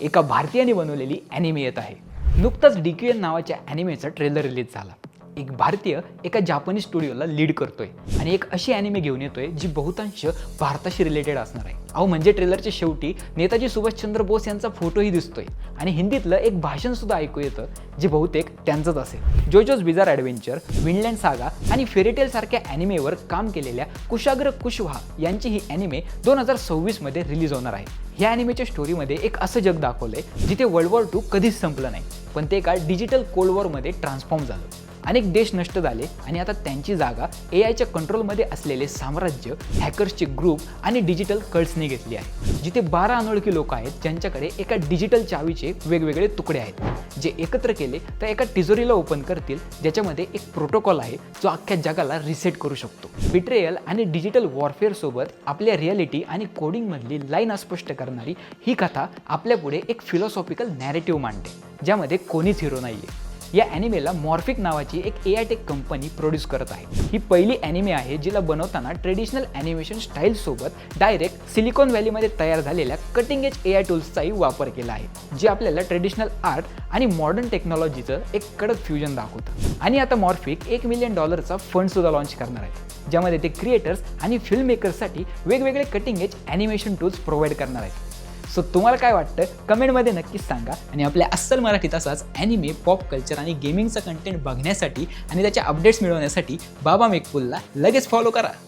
एका भारतीयाने बनवलेली ॲनिमे येत आहे। नुकताच DQN नावाच्या ॲनिमेचा ट्रेलर रिलीज झाला। एक भारतीय एका जापानी स्टुडिओला लीड करतोय आणि एक अशी ॲनिमे घेऊन येतोय जी बहुतांश भारताशी रिलेटेड असणार आहे। अहो म्हणजे ट्रेलरच्या शेवटी नेताजी सुभाषचंद्र बोस यांचा फोटोही दिसतोय आणि हिंदीतलं एक भाषण सुद्धा ऐकू येतं जे बहुतेक त्यांचंच असेल। जोजोज बिझार ॲडव्हेंचर, विंडलँड सागा आणि फेरीटेल सारख्या ॲनिमेवर काम केलेल्या कुशाग्र कुशवाहा यांची ही ॲनिमे 2026 मध्ये रिलीज होणार आहे। या ॲनिमेच्या स्टोरीमध्ये एक असं जग दाखवलंय जिथे वर्ल्ड वॉर 2 कधीच संपलं नाही, पण ते एका डिजिटल कोल्ड वॉरमध्ये ट्रान्सफॉर्म झालं। अनेक देश नष्ट झाले आणि आता त्यांची जागा AIच्या कंट्रोलमध्ये असलेले साम्राज्य, हॅकर्सचे ग्रुप आणि डिजिटल कल्ट्सने घेतली आहे, जिथे 12 अनोळखी लोक आहेत ज्यांच्याकडे एका डिजिटल चावीचे वेगवेगळे तुकडे आहेत जे एकत्र केले तर एका तिजोरीला ओपन करतील, ज्याच्यामध्ये एक प्रोटोकॉल आहे जो अख्ख्या जगाला रिसेट करू शकतो। बिट्रेयल आणि डिजिटल वॉरफेअर सोबत आपल्या रियालिटी आणि कोडिंगमधली लाईन अस्पष्ट करणारी ही कथा आपल्यापुढे एक फिलॉसॉफिकल नॅरेटिव्ह मांडते, ज्यामध्ये कोणीच हिरो नाहीये। या ॲनिमेला मॉर्फिक नावाची एक AI टेक कंपनी प्रोड्यूस करत आहे। ही पहिली ॲनिमे आहे जिला बनवताना ट्रेडिशनल ॲनिमेशन स्टाईल सोबत डायरेक्ट सिलिकॉन व्हॅलीमध्ये तयार झालेल्या कटिंग एज AI टूल्सचाही वापर केला आहे, जे आपल्याला ट्रेडिशनल आर्ट आणि मॉडर्न टेक्नॉलॉजीचं एक कडक फ्युजन दाखवतं। आणि आता मॉर्फिक $1 मिलियन फंड सुद्धा लॉन्च करणार आहेत, ज्यामध्ये ते क्रिएटर्स आणि फिल्म मेकर्ससाठी वेगवेगळे cutting edge animation tools provide करणार आहेत। सो तुम्हाला काय वाटतं कमेंटमध्ये नक्कीच सांगा आणि आपल्या अस्सल मराठीत असाच ॲनिमे, पॉप कल्चर आणि गेमिंगचा कंटेंट बघण्यासाठी आणि त्याच्या अपडेट्स मिळवण्यासाठी बाबा मेकपूलला लगेच फॉलो करा।